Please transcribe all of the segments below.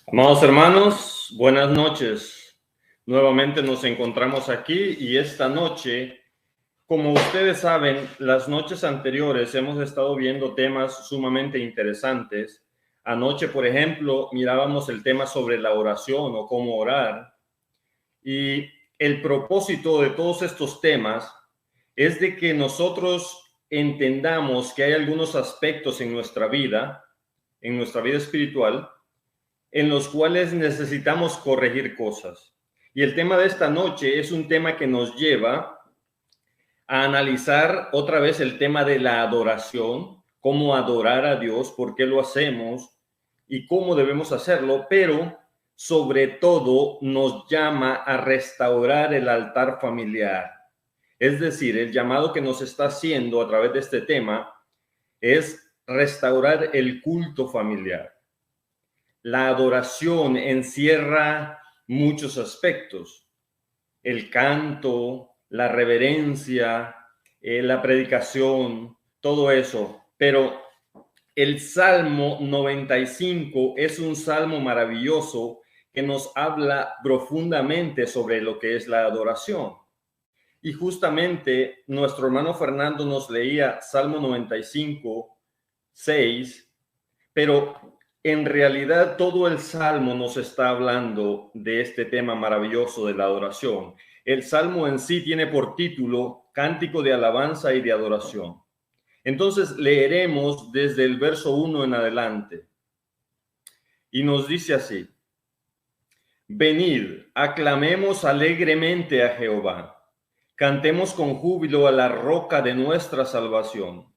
Amados hermanos, buenas noches. Nuevamente nos encontramos aquí y esta noche, como ustedes saben, las noches anteriores hemos estado viendo temas sumamente interesantes. Anoche, por ejemplo, mirábamos el tema sobre la oración o cómo orar. Y el propósito de todos estos temas es de que nosotros entendamos que hay algunos aspectos en nuestra vida espiritual, en los cuales necesitamos corregir cosas. Y el tema de esta noche es un tema que nos lleva a analizar otra vez el tema de la adoración, cómo adorar a Dios, por qué lo hacemos y cómo debemos hacerlo, pero sobre todo nos llama a restaurar el altar familiar. Es decir, el llamado que nos está haciendo a través de este tema es restaurar el culto familiar. La adoración encierra muchos aspectos: el canto, la reverencia, la predicación, todo eso. Pero el Salmo 95 es un salmo maravilloso que nos habla profundamente sobre lo que es la adoración. Y justamente nuestro hermano Fernando nos leía Salmo 95, 6, pero en realidad todo el Salmo nos está hablando de este tema maravilloso de la adoración. El Salmo en sí tiene por título Cántico de alabanza y de adoración. Entonces leeremos desde el verso 1 en adelante. Y nos dice así: Venid, aclamemos alegremente a Jehová. Cantemos con júbilo a la roca de nuestra salvación.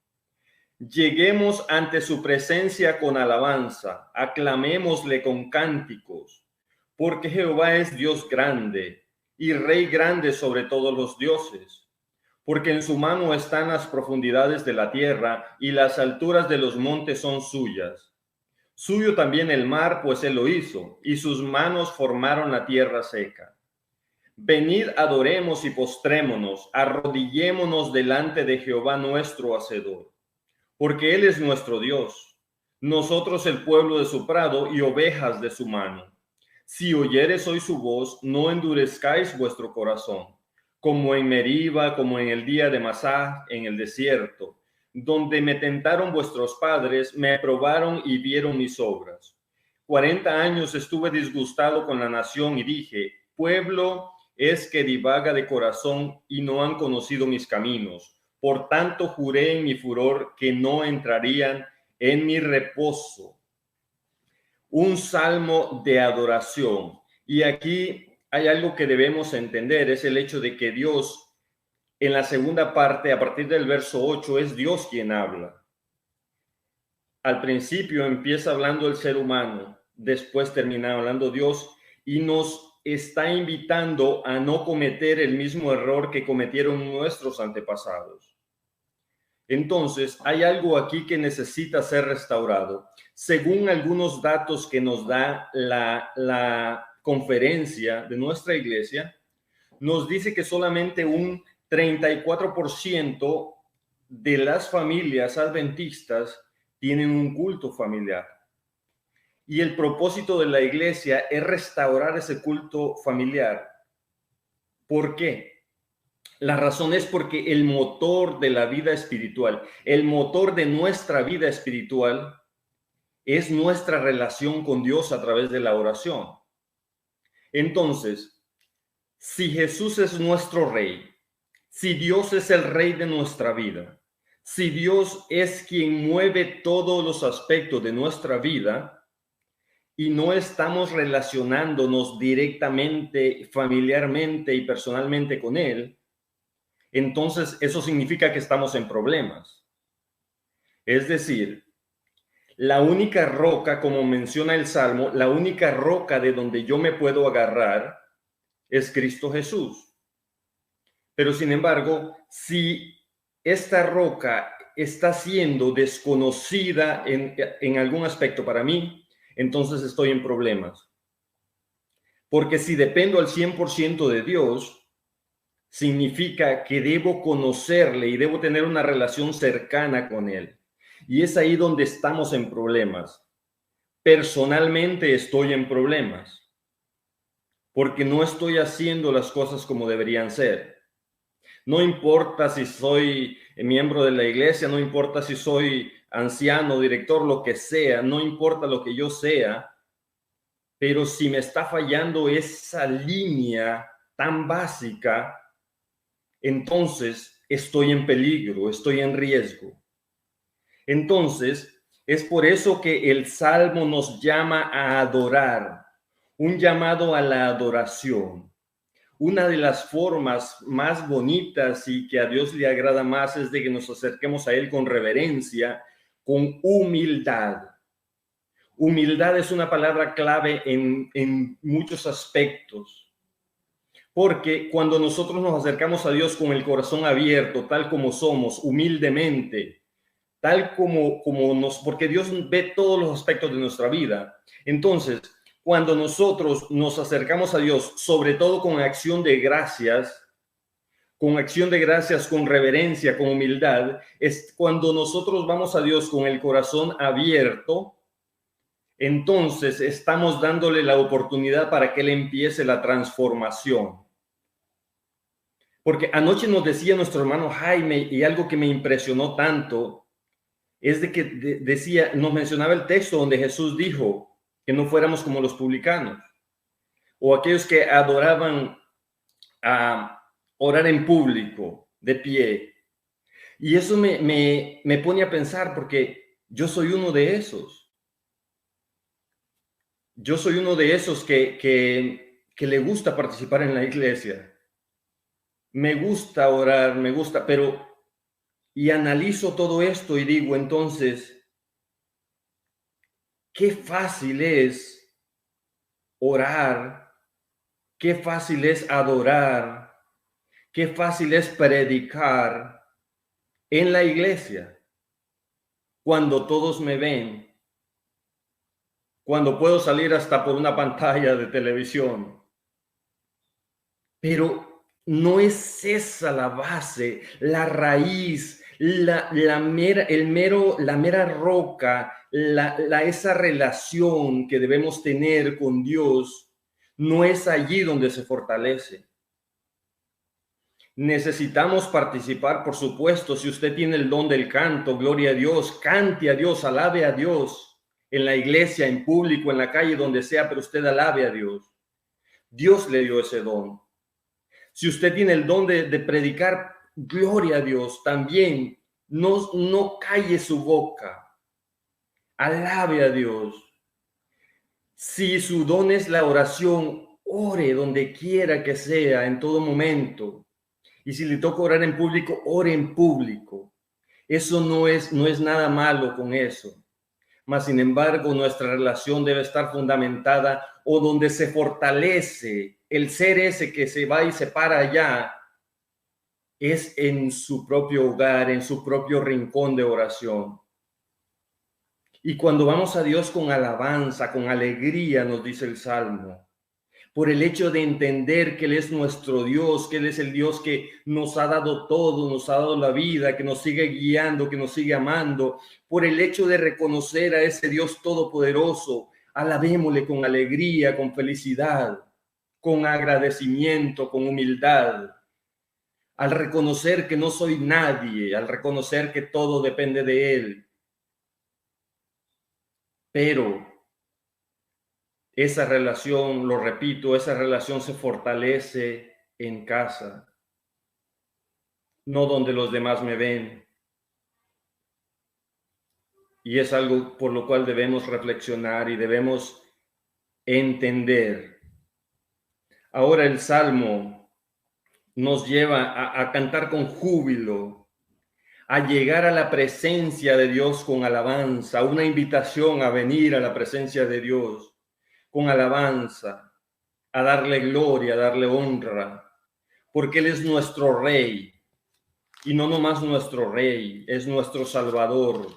Lleguemos ante su presencia con alabanza, aclamémosle con cánticos, porque Jehová es Dios grande y Rey grande sobre todos los dioses, porque en su mano están las profundidades de la tierra y las alturas de los montes son suyas. Suyo también el mar, pues él lo hizo, y sus manos formaron la tierra seca. Venid, adoremos y postrémonos, arrodillémonos delante de Jehová nuestro Hacedor. Porque Él es nuestro Dios, nosotros el pueblo de su prado y ovejas de su mano. Si oyeres hoy su voz, no endurezcáis vuestro corazón, como en Meriba, como en el día de Masá, en el desierto, donde me tentaron vuestros padres, me probaron y vieron mis obras. 40 años estuve disgustado con la nación y dije: pueblo es que divaga de corazón y no han conocido mis caminos. Por tanto, juré en mi furor que no entrarían en mi reposo. Un salmo de adoración. Y aquí hay algo que debemos entender, es el hecho de que Dios, en la segunda parte, a partir del verso 8, es Dios quien habla. Al principio empieza hablando el ser humano, después termina hablando Dios y nos está invitando a no cometer el mismo error que cometieron nuestros antepasados. Entonces, hay algo aquí que necesita ser restaurado. Según algunos datos que nos da la conferencia de nuestra iglesia, nos dice que solamente un 34% de las familias adventistas tienen un culto familiar. Y el propósito de la iglesia es restaurar ese culto familiar. ¿Por qué? La razón es porque el motor de la vida espiritual, el motor de nuestra vida espiritual es nuestra relación con Dios a través de la oración. Entonces, si Jesús es nuestro Rey, si Dios es el Rey de nuestra vida, si Dios es quien mueve todos los aspectos de nuestra vida y no estamos relacionándonos directamente, familiarmente y personalmente con Él, entonces eso significa que estamos en problemas. Es decir, la única roca, como menciona el Salmo, la única roca de donde yo me puedo agarrar es Cristo Jesús. Pero sin embargo, si esta roca está siendo desconocida en algún aspecto para mí, entonces estoy en problemas. Porque si dependo al 100% de Dios, significa que debo conocerle y debo tener una relación cercana con Él. Y es ahí donde estamos en problemas. personalmente estoy en problemas porque no estoy haciendo las cosas como deberían ser. No importa si soy miembro de la iglesia, no importa si soy anciano, director, lo que sea, no importa lo que yo sea, pero si me está fallando esa línea tan básica, entonces estoy en peligro, estoy en riesgo. Entonces, es por eso que el Salmo nos llama a adorar, un llamado a la adoración. Una de las formas más bonitas y que a Dios le agrada más es de que nos acerquemos a Él con reverencia, con humildad. Humildad es una palabra clave en muchos aspectos, porque cuando nosotros nos acercamos a Dios con el corazón abierto, tal como somos, humildemente, tal como nos, porque Dios ve todos los aspectos de nuestra vida. Entonces, cuando nosotros nos acercamos a Dios, sobre todo con acción de gracias, con reverencia, con humildad, es cuando nosotros vamos a Dios con el corazón abierto, entonces estamos dándole la oportunidad para que Él empiece la transformación. Porque anoche nos decía nuestro hermano Jaime, y algo que me impresionó tanto, es de que decía, nos mencionaba el texto donde Jesús dijo que no fuéramos como los publicanos o aquellos que adoraban a orar en público, de pie. Y eso me pone a pensar porque yo soy uno de esos. Yo soy uno de esos que le gusta participar en la iglesia. Me gusta orar, me gusta, pero y analizo todo esto y digo entonces, qué fácil es orar, qué fácil es adorar, qué fácil es predicar en la iglesia cuando todos me ven, cuando puedo salir hasta por una pantalla de televisión. Pero no es esa la base, la raíz, la mera roca, esa relación que debemos tener con Dios, no es allí donde se fortalece. Necesitamos participar, por supuesto. Si usted tiene el don del canto, gloria a Dios, cante a Dios, alabe a Dios en la iglesia, en público, en la calle, donde sea, pero usted alabe a Dios. Dios le dio ese don. Si usted tiene el don de predicar, gloria a Dios, también no calle su boca, alabe a Dios. Si su don es la oración, ore donde quiera que sea, en todo momento. Y si le toca orar en público, ore en público. Eso no es nada malo con eso. Mas, sin embargo, nuestra relación debe estar fundamentada o donde se fortalece el ser ese que se va y se para allá, es en su propio hogar, en su propio rincón de oración. Y cuando vamos a Dios con alabanza, con alegría, nos dice el Salmo, por el hecho de entender que Él es nuestro Dios, que Él es el Dios que nos ha dado todo, nos ha dado la vida, que nos sigue guiando, que nos sigue amando, por el hecho de reconocer a ese Dios todopoderoso, alabémosle con alegría, con felicidad, con agradecimiento, con humildad, al reconocer que no soy nadie, al reconocer que todo depende de Él. Pero esa relación, lo repito, esa relación se fortalece en casa, no donde los demás me ven. Y es algo por lo cual debemos reflexionar y debemos entender. Ahora el Salmo nos lleva a cantar con júbilo, a llegar a la presencia de Dios con alabanza, una invitación a venir a la presencia de Dios con alabanza, a darle gloria, a darle honra, porque Él es nuestro Rey, y no nomás nuestro Rey, es nuestro Salvador.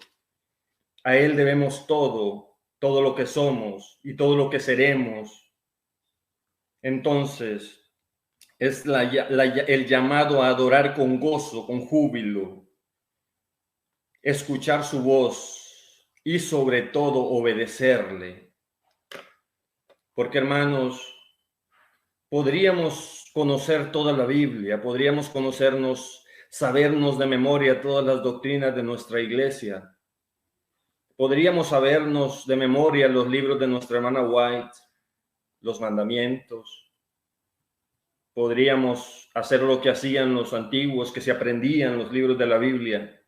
A Él debemos todo lo que somos y todo lo que seremos. Entonces, es el llamado a adorar con gozo, con júbilo, escuchar su voz y sobre todo obedecerle. Porque, hermanos, podríamos conocer toda la Biblia, podríamos sabernos de memoria todas las doctrinas de nuestra iglesia. Podríamos sabernos de memoria los libros de nuestra hermana White, los mandamientos. Podríamos hacer lo que hacían los antiguos, que se aprendían los libros de la Biblia.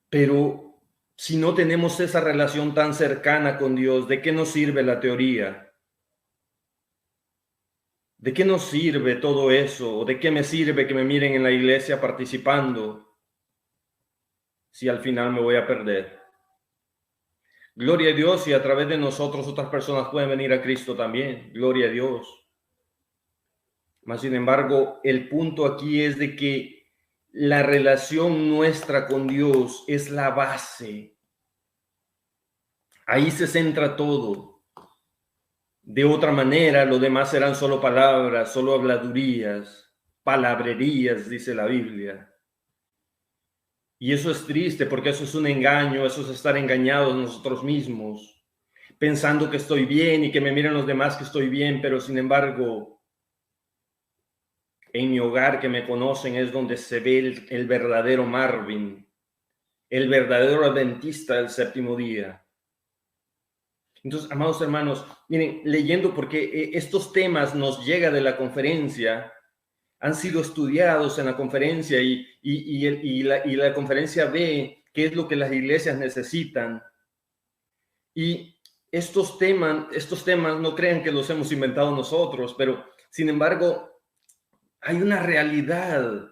Pero si no tenemos esa relación tan cercana con Dios, ¿de qué nos sirve la teoría? ¿De qué nos sirve todo eso? ¿O de qué me sirve que me miren en la iglesia participando si al final me voy a perder? Gloria a Dios, y a través de nosotros otras personas pueden venir a Cristo también. Gloria a Dios. Mas, sin embargo, el punto aquí es de que la relación nuestra con Dios es la base. Ahí se centra todo. De otra manera, lo demás serán solo palabras, solo habladurías, palabrerías, dice la Biblia. Y eso es triste, porque eso es un engaño, eso es estar engañados nosotros mismos, pensando que estoy bien y que me miren los demás que estoy bien, pero sin embargo, en mi hogar, que me conocen, es donde se ve el verdadero Marvin, el verdadero adventista del séptimo día. Entonces, amados hermanos, miren, leyendo, porque estos temas nos llegan de la conferencia, han sido estudiados en la conferencia y la conferencia ve qué es lo que las iglesias necesitan. Y estos temas no crean que los hemos inventado nosotros, pero sin embargo, hay una realidad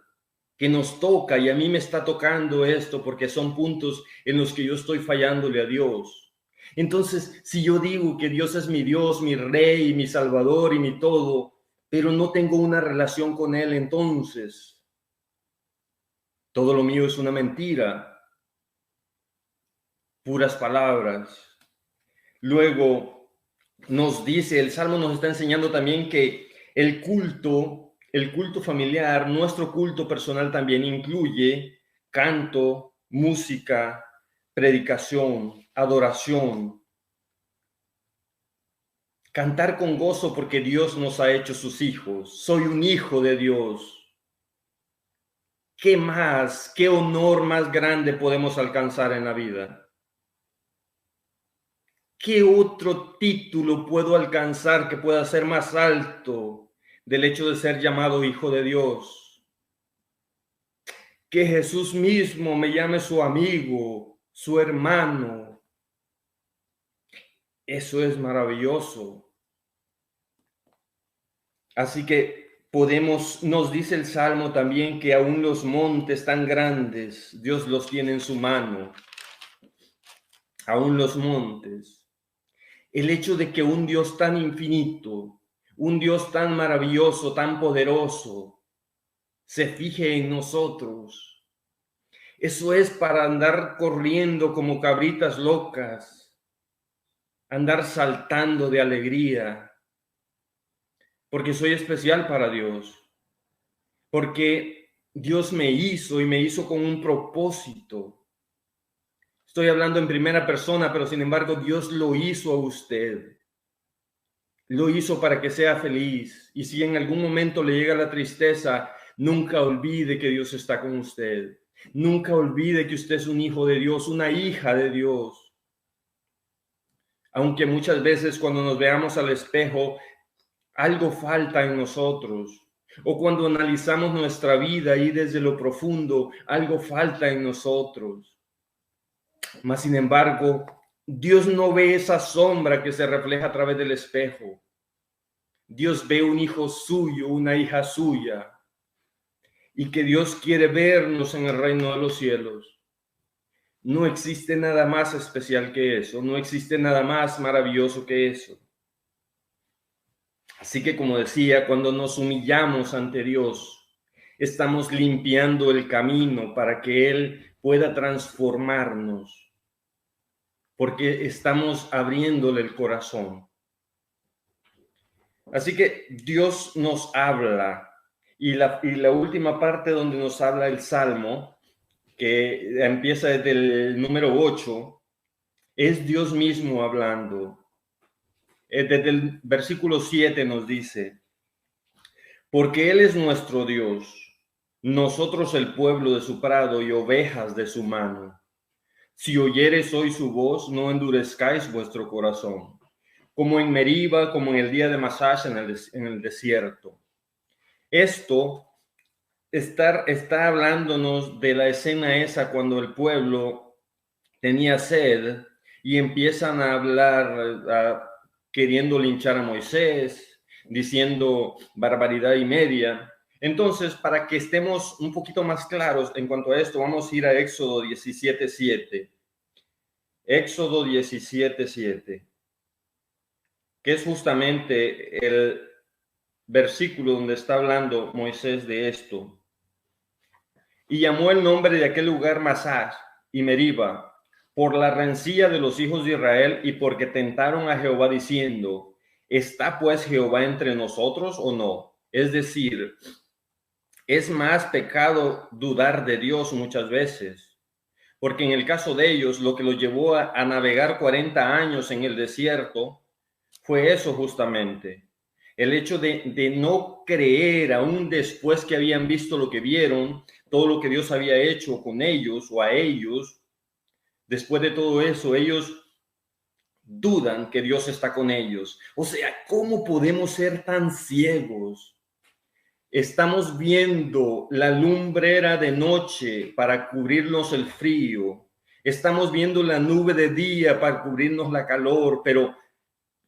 que nos toca, y a mí me está tocando esto porque son puntos en los que yo estoy fallándole a Dios. Entonces, si yo digo que Dios es mi Dios, mi Rey, mi Salvador y mi todo, pero no tengo una relación con Él, entonces todo lo mío es una mentira, puras palabras. Luego nos dice, el Salmo nos está enseñando también que el culto familiar, nuestro culto personal también incluye canto, música, predicación, adoración. Cantar con gozo porque Dios nos ha hecho sus hijos. Soy un hijo de Dios. ¿Qué más, qué honor más grande podemos alcanzar en la vida? ¿Qué otro título puedo alcanzar que pueda ser más alto del hecho de ser llamado hijo de Dios? Que Jesús mismo me llame su amigo, su hermano. Eso es maravilloso. Así que nos dice el Salmo también que aún los montes tan grandes, Dios los tiene en su mano. Aún los montes. El hecho de que un Dios tan infinito, un Dios tan maravilloso, tan poderoso, se fije en nosotros. Eso es para andar corriendo como cabritas locas, andar saltando de alegría, porque soy especial para Dios, porque Dios me hizo y me hizo con un propósito. Estoy hablando en primera persona, pero sin embargo Dios lo hizo a usted. Lo hizo para que sea feliz. Y si en algún momento le llega la tristeza, nunca olvide que Dios está con usted. Nunca olvide que usted es un hijo de Dios, una hija de Dios. Aunque muchas veces cuando nos veamos al espejo, algo falta en nosotros. O cuando analizamos nuestra vida y desde lo profundo, algo falta en nosotros. Mas, sin embargo, Dios no ve esa sombra que se refleja a través del espejo. Dios ve un hijo suyo, una hija suya, y que Dios quiere vernos en el reino de los cielos. No existe nada más especial que eso, no existe nada más maravilloso que eso. Así que, como decía, cuando nos humillamos ante Dios, estamos limpiando el camino para que Él pueda transformarnos, porque estamos abriéndole el corazón. Así que Dios nos habla, y la última parte donde nos habla el Salmo, que empieza desde el número 8, es Dios mismo hablando. Desde el versículo 7 nos dice: porque Él es nuestro Dios, nosotros el pueblo de su prado y ovejas de su mano. Si oyereis hoy su voz, no endurezcáis vuestro corazón, como en Meriba, como en el día de Masach en el desierto. Esto está hablándonos de la escena esa cuando el pueblo tenía sed y empiezan a hablar queriendo linchar a Moisés, diciendo barbaridad y media. Entonces, para que estemos un poquito más claros en cuanto a esto, vamos a ir a Éxodo 17:7. Éxodo 17:7, que es justamente el versículo donde está hablando Moisés de esto. Y llamó el nombre de aquel lugar Masach y Meriba, por la rencilla de los hijos de Israel y porque tentaron a Jehová diciendo: ¿está pues Jehová entre nosotros o no? Es decir, es más pecado dudar de Dios muchas veces, porque en el caso de ellos lo que los llevó a navegar 40 años en el desierto fue eso justamente. El hecho de no creer aún después que habían visto lo que vieron, todo lo que Dios había hecho con ellos o a ellos. Después de todo eso, ellos dudan que Dios está con ellos. O sea, ¿cómo podemos ser tan ciegos? Estamos viendo la lumbrera de noche para cubrirnos el frío. Estamos viendo la nube de día para cubrirnos la calor, pero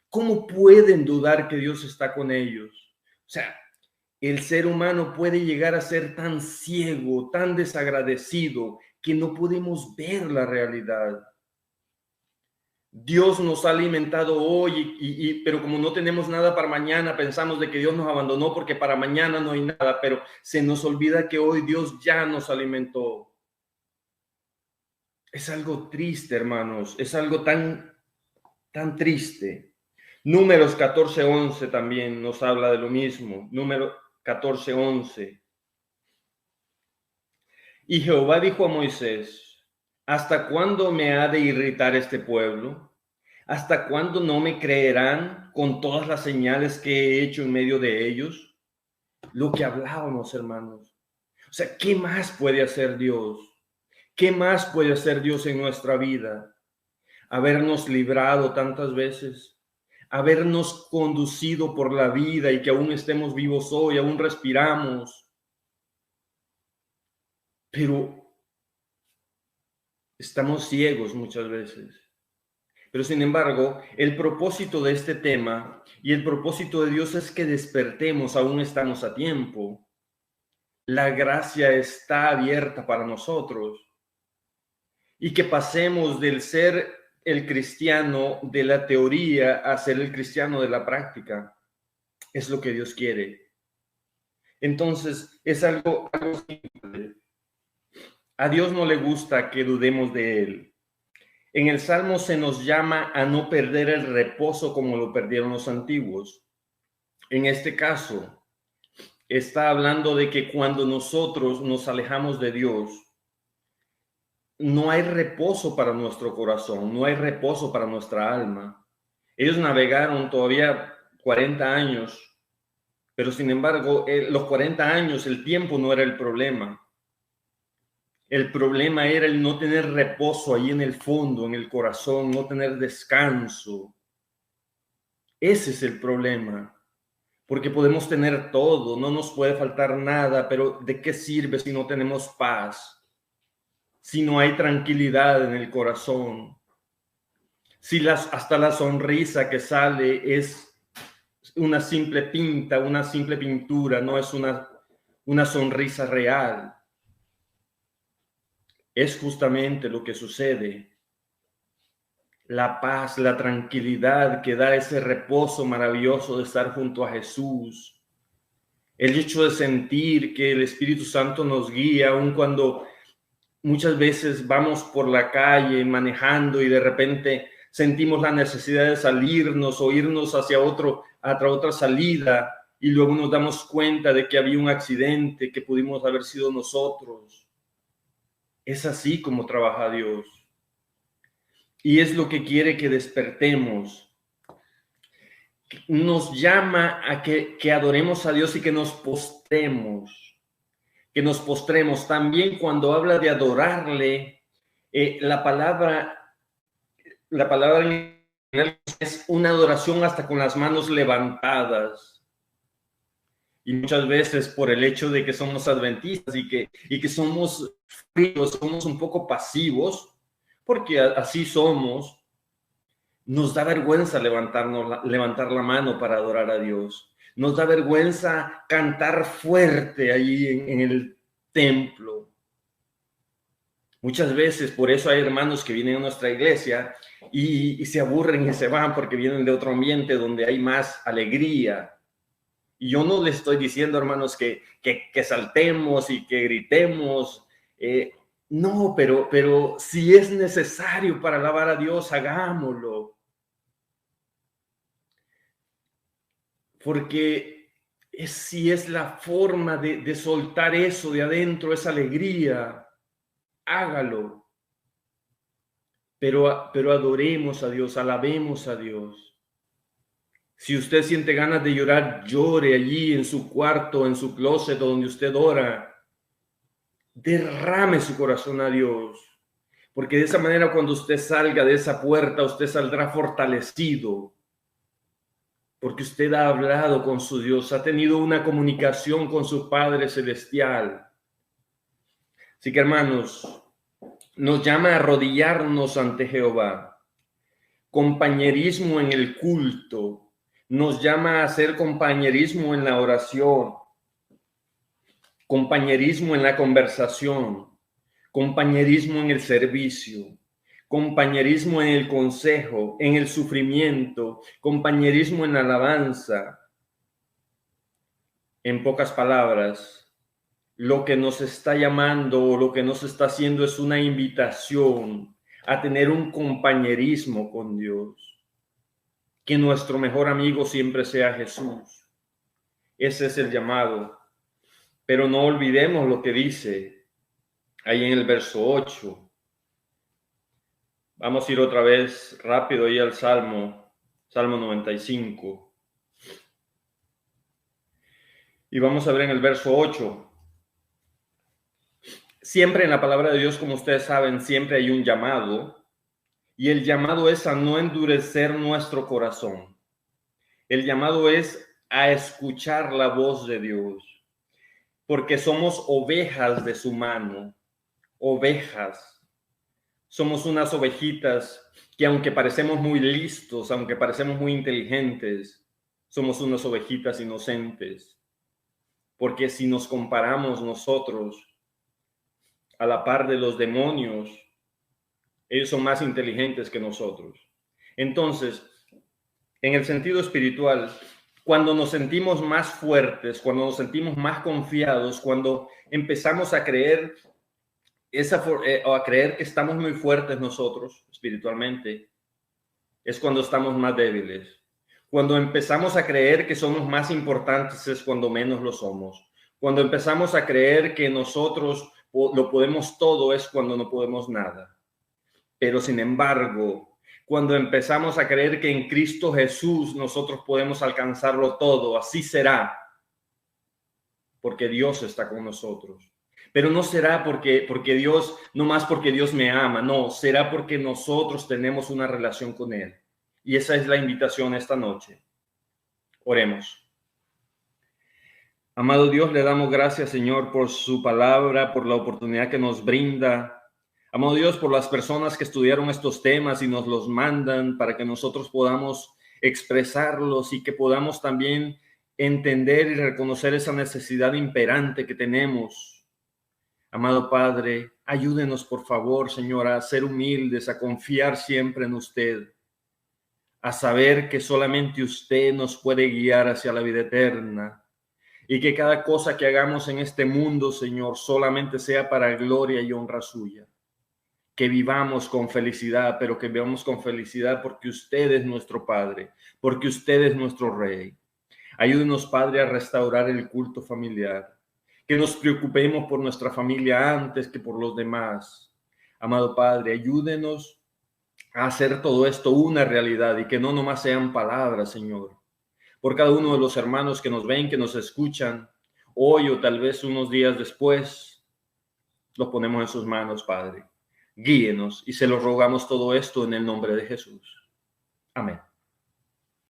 ¿cómo pueden dudar que Dios está con ellos? O sea, el ser humano puede llegar a ser tan ciego, tan desagradecido, que no podemos ver la realidad. Dios nos ha alimentado hoy, pero como no tenemos nada para mañana, pensamos de que Dios nos abandonó porque para mañana no hay nada, pero se nos olvida que hoy Dios ya nos alimentó. Es algo triste, hermanos, es algo tan triste. Números 14:11 también nos habla de lo mismo. Número 14:11. Y Jehová dijo a Moisés: ¿hasta cuándo me ha de irritar este pueblo? ¿Hasta cuándo no me creerán con todas las señales que he hecho en medio de ellos? Lo que hablábamos, hermanos. O sea, ¿qué más puede hacer Dios? ¿Qué más puede hacer Dios en nuestra vida? Habernos librado tantas veces, habernos conducido por la vida y que aún estemos vivos hoy, aún respiramos. Pero estamos ciegos muchas veces. Pero sin embargo, el propósito de este tema y el propósito de Dios es que despertemos, aún estamos a tiempo. La gracia está abierta para nosotros y que pasemos del ser el cristiano de la teoría a ser el cristiano de la práctica. Es lo que Dios quiere. Entonces, es algo simple. A Dios no le gusta que dudemos de Él. En el Salmo se nos llama a no perder el reposo como lo perdieron los antiguos. En este caso, está hablando de que cuando nosotros nos alejamos de Dios, no hay reposo para nuestro corazón, no hay reposo para nuestra alma. Ellos navegaron todavía 40 años, pero sin embargo, los 40 años, el tiempo no era el problema. El problema era el no tener reposo ahí en el fondo, en el corazón, no tener descanso. Ese es el problema, porque podemos tener todo, no nos puede faltar nada, pero ¿de qué sirve si no tenemos paz? Si no hay tranquilidad en el corazón, si hasta la sonrisa que sale es una simple pinta, una simple pintura, no es una sonrisa real. Es justamente lo que sucede. La paz, la tranquilidad que da ese reposo maravilloso de estar junto a Jesús. El hecho de sentir que el Espíritu Santo nos guía, aun cuando muchas veces vamos por la calle manejando y de repente sentimos la necesidad de salirnos o irnos hacia otra salida y luego nos damos cuenta de que había un accidente, que pudimos haber sido nosotros. Es así como trabaja Dios. Y es lo que quiere que despertemos. Nos llama a que adoremos a Dios y que nos postremos. Que nos postremos. También cuando habla de adorarle, la palabra es una adoración hasta con las manos levantadas. Y muchas veces por el hecho de que somos adventistas y que somos fríos, somos un poco pasivos, porque así somos, nos da vergüenza levantar la mano para adorar a Dios. Nos da vergüenza cantar fuerte allí en el templo. Muchas veces, por eso hay hermanos que vienen a nuestra iglesia y se aburren y se van porque vienen de otro ambiente donde hay más alegría. Y yo no les estoy diciendo, hermanos, que saltemos y que gritemos. No, pero si es necesario para alabar a Dios, hagámoslo. Porque si es la forma de soltar eso de adentro, esa alegría, hágalo. Pero adoremos a Dios, alabemos a Dios. Si usted siente ganas de llorar, llore allí en su cuarto, en su closet donde usted ora. Derrame su corazón a Dios. Porque de esa manera cuando usted salga de esa puerta, usted saldrá fortalecido. Porque usted ha hablado con su Dios, ha tenido una comunicación con su Padre Celestial. Así que, hermanos, nos llama a arrodillarnos ante Jehová. Compañerismo en el culto. Nos llama a hacer compañerismo en la oración. Compañerismo en la conversación. Compañerismo en el servicio. Compañerismo en el consejo, en el sufrimiento. Compañerismo en la alabanza. En pocas palabras, lo que nos está llamando o lo que nos está haciendo es una invitación a tener un compañerismo con Dios. Que nuestro mejor amigo siempre sea Jesús. Ese es el llamado. Pero no olvidemos lo que dice ahí en el verso 8. Vamos a ir otra vez rápido ahí al Salmo 95. Y vamos a ver en el verso 8. Siempre en la palabra de Dios, como ustedes saben, siempre hay un llamado. Y el llamado es a no endurecer nuestro corazón. El llamado es a escuchar la voz de Dios. Porque somos ovejas de su mano. Ovejas. Somos unas ovejitas que aunque parecemos muy listos, aunque parecemos muy inteligentes, somos unas ovejitas inocentes. Porque si nos comparamos nosotros a la par de los demonios, ellos son más inteligentes que nosotros. Entonces, en el sentido espiritual, cuando nos sentimos más fuertes, cuando nos sentimos más confiados, cuando empezamos a creer o a creer que estamos muy fuertes nosotros espiritualmente, es cuando estamos más débiles. Cuando empezamos a creer que somos más importantes es cuando menos lo somos. Cuando empezamos a creer que nosotros lo podemos todo es cuando no podemos nada. Pero sin embargo, cuando empezamos a creer que en Cristo Jesús nosotros podemos alcanzarlo todo, así será, porque Dios está con nosotros. Pero no será porque Dios, no más porque Dios me ama, no, será porque nosotros tenemos una relación con Él. Y esa es la invitación esta noche. Oremos. Amado Dios, le damos gracias, Señor, por su palabra, por la oportunidad que nos brinda. Amado Dios, por las personas que estudiaron estos temas y nos los mandan para que nosotros podamos expresarlos y que podamos también entender y reconocer esa necesidad imperante que tenemos. Amado Padre, ayúdenos por favor, Señor, a ser humildes, a confiar siempre en usted, a saber que solamente usted nos puede guiar hacia la vida eterna y que cada cosa que hagamos en este mundo, Señor, solamente sea para gloria y honra suya. Que vivamos con felicidad, pero que vivamos con felicidad porque usted es nuestro Padre, porque usted es nuestro Rey. Ayúdenos, Padre, a restaurar el culto familiar. que nos preocupemos por nuestra familia antes que por los demás. Amado Padre, ayúdenos a hacer todo esto una realidad y que no nomás sean palabras, Señor. Por cada uno de los hermanos que nos ven, que nos escuchan, hoy o tal vez unos días después, los ponemos en sus manos, Padre. Guíenos y se lo rogamos todo esto en el nombre de Jesús. Amén.